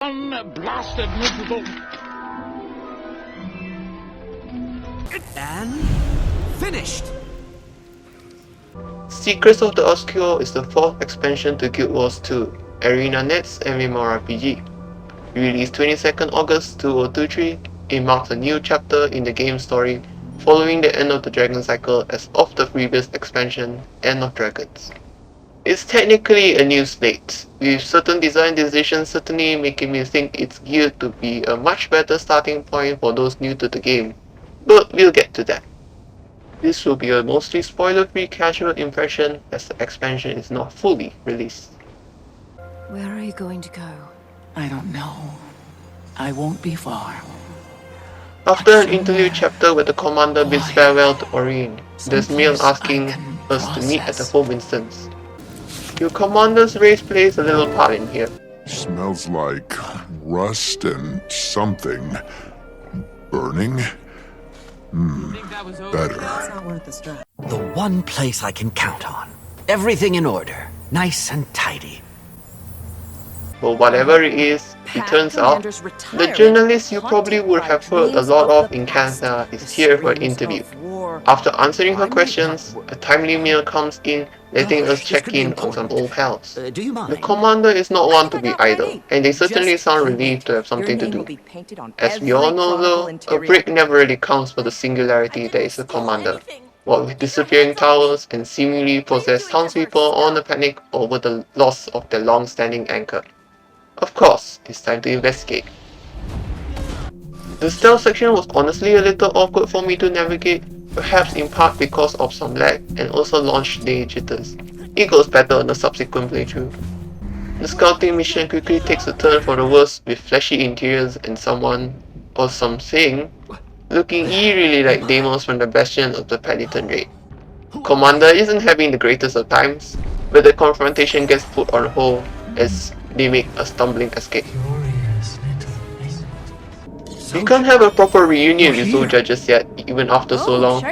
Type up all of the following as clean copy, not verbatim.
one blasted miserable... And finished! Secrets of the Obscure is the 4th expansion to Guild Wars 2, Arena Net's MMORPG. Released 22nd August 2023, it marks a new chapter in the game's story following the end of the Dragon Cycle as of the previous expansion, End of Dragons. It's technically a new slate, with certain design decisions certainly making me think it's geared to be a much better starting point for those new to the game, but we'll get to that. This will be a mostly spoiler-free casual impression as the expansion is not fully released. Where are you going to go? I don't know. I won't be far. After an interlude chapter where the commander bids farewell to Orion, there's Miel asking us to meet at the home instance. Your commander's race plays a little part in here. Smells like rust and something. Burning? Better. It's not worth the stress. The one place I can count on. Everything in order. Nice and tidy. But whatever it is, it turns out, the journalist you probably would have heard a lot of in Canada is here for an interview. After answering her questions, a timely mail comes in letting us check in on some old pals. Do you mind? The commander is not one to be idle, and they certainly sound relieved to have something to do. As we all know though, a break never really counts for the singularity that is a commander. What with disappearing towers and seemingly possessed townspeople on a panic over the loss of their long-standing anchor. Of course, it's time to investigate. The stealth section was honestly a little awkward for me to navigate, perhaps in part because of some lag and also launch day jitters. It goes better on the subsequent playthrough. The scouting mission quickly takes a turn for the worse with flashy interiors and someone, or something, looking eerily like Deimos from the Bastion of the Pelican Raid. Commander isn't having the greatest of times, but the confrontation gets put on hold as they make a stumbling escape. We can't have a proper reunion with Zolja just yet, even after so long.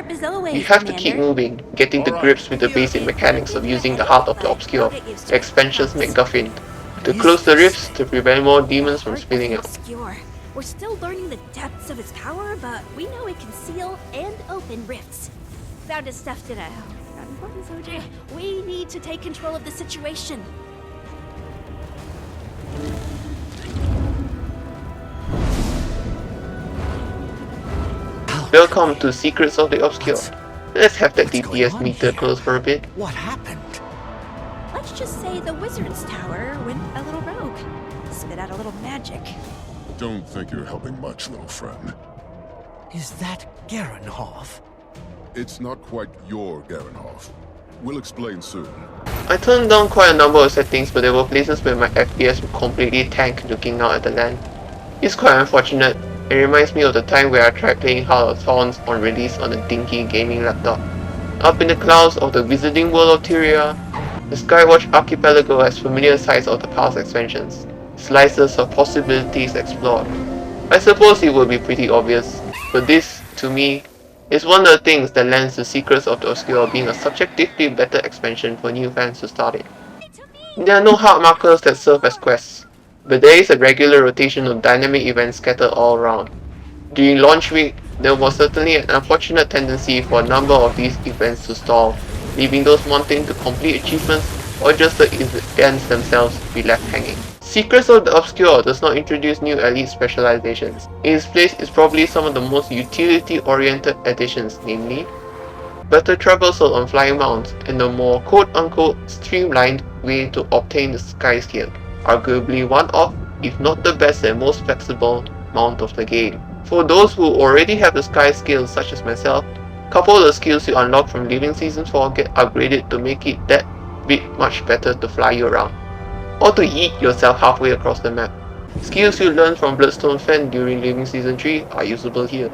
We have to keep moving, getting to grips with the basic mechanics of using the Heart of the Obscure, the expansion's MacGuffin, to close the rifts to prevent more demons from spilling out. We're still learning the depths of its power, but we know it can seal and open rifts. Found his stuff today. Not important, Zolja. We need to take control of the situation. Welcome to Secrets of the Obscure. Let's have that DPS meter close for a bit. What happened? Let's just say the wizard's tower went a little rogue. Spit out a little magic. Don't think you're helping much, little friend. Is that Garenhoff? It's not quite your Garenhoff. We'll explain soon. I turned down quite a number of settings, but there were places where my FPS would completely tank looking out at the land. It's quite unfortunate. It reminds me of the time where I tried playing Heart of Thorns on release on a dinky gaming laptop. Up in the clouds of the wizarding world of Tyria, the Skywatch Archipelago has familiar sights of the past expansions, slices of possibilities explored. I suppose it would be pretty obvious, but this, to me, is one of the things that lends the Secrets of the Obscure being a subjectively better expansion for new fans to start it. There are no hard markers that serve as quests, but there is a regular rotation of dynamic events scattered all around. During launch week, there was certainly an unfortunate tendency for a number of these events to stall, leaving those wanting to complete achievements or just the events themselves be left hanging. Secrets of the Obscure does not introduce new elite specializations. In its place is probably some of the most utility-oriented additions, namely better traversal on flying mounts and a more quote-unquote streamlined way to obtain the sky skill, arguably one of, if not the best and most flexible, mount of the game. For those who already have the sky skills such as myself, couple the skills you unlock from Living Season 4 get upgraded to make it that bit much better to fly you around, or to yeet yourself halfway across the map. Skills you learn from Bloodstone Fen during Living Season 3 are usable here.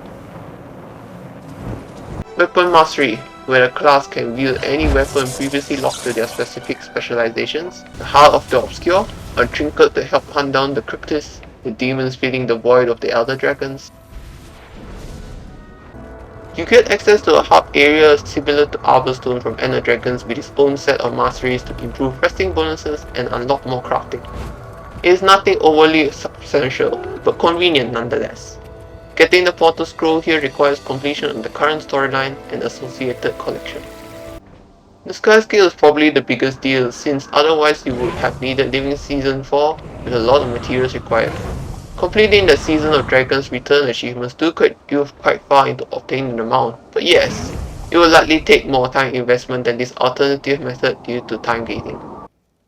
Weapon Mastery, where a class can wield any weapon previously locked to their specific specializations. The Heart of the Obscure, a trinket to help hunt down the cryptids, the demons filling the void of the Elder Dragons. You get access to a hub area similar to Arborstone from Ender Dragons with its own set of masteries to improve resting bonuses and unlock more crafting. It is nothing overly substantial, but convenient nonetheless. Getting the Portal Scroll here requires completion of the current storyline and associated collection. The Sky Scale is probably the biggest deal, since otherwise you would have needed Living Season 4 with a lot of materials required. Completing the Season of Dragons Return achievements do get you quite far into obtaining the mount, but yes, it will likely take more time investment than this alternative method due to time gating.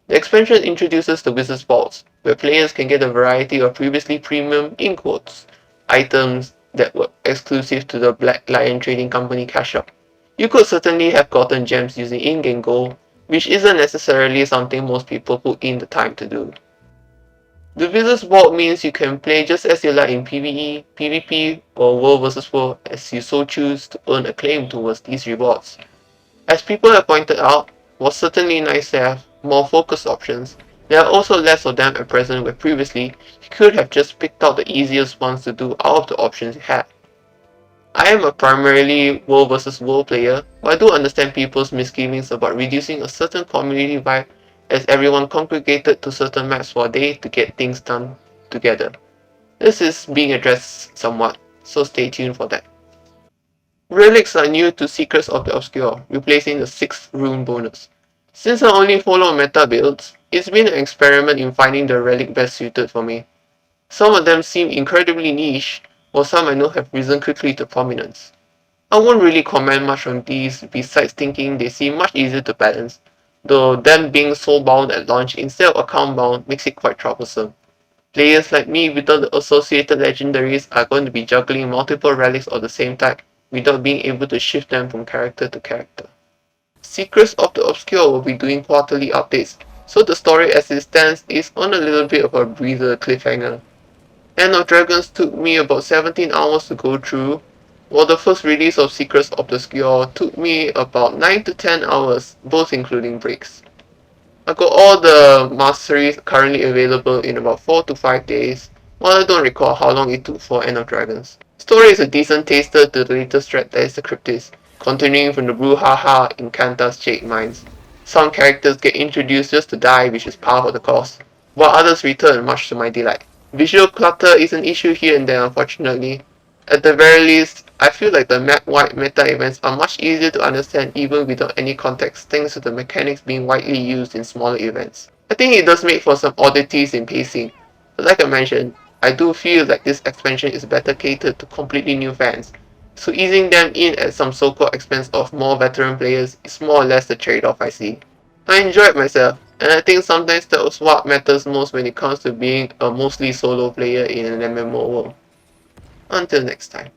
The expansion introduces the Wizard's Vaults, where players can get a variety of previously premium, in quotes, items that were exclusive to the Black Lion Trading Company cash shop. You could certainly have gotten gems using in-game gold, which isn't necessarily something most people put in the time to do. The Wizard's Vault means you can play just as you like in PvE, PvP, or World vs World as you so choose to earn a claim towards these rewards. As people have pointed out, it was certainly nice to have more focused options. There are also less of them at present, where previously you could have just picked out the easiest ones to do out of the options you had. I am a primarily World vs World player, but I do understand people's misgivings about reducing a certain community vibe as everyone congregated to certain maps for a day to get things done together. This is being addressed somewhat, so stay tuned for that. Relics are new to Secrets of the Obscure, replacing the 6th rune bonus. Since I only follow meta builds, it's been an experiment in finding the relic best suited for me. Some of them seem incredibly niche, while some I know have risen quickly to prominence. I won't really comment much on these besides thinking they seem much easier to balance, though them being soul bound at launch instead of account bound makes it quite troublesome. Players like me without the associated legendaries are going to be juggling multiple relics of the same type without being able to shift them from character to character. Secrets of the Obscure will be doing quarterly updates, so the story as it stands is on a little bit of a breather cliffhanger. End of Dragons took me about 17 hours to go through, while the first release of Secrets of the Obscure took me about 9 to 10 hours, both including breaks. I got all the masteries currently available in about 4 to 5 days, while I don't recall how long it took for End of Dragons. Story is a decent taster to the latest threat that is the Cryptis, continuing from the brouhaha in Kanta's Jade Mines. Some characters get introduced just to die, which is par for the course, while others return much to my delight. Visual clutter is an issue here and there, unfortunately. At the very least, I feel like the map-wide meta events are much easier to understand even without any context thanks to the mechanics being widely used in smaller events. I think it does make for some oddities in pacing, but like I mentioned, I do feel like this expansion is better catered to completely new fans, so easing them in at some so-called expense of more veteran players is more or less the trade-off I see. I enjoyed myself, and I think sometimes that's what matters most when it comes to being a mostly solo player in an MMO world. Until next time.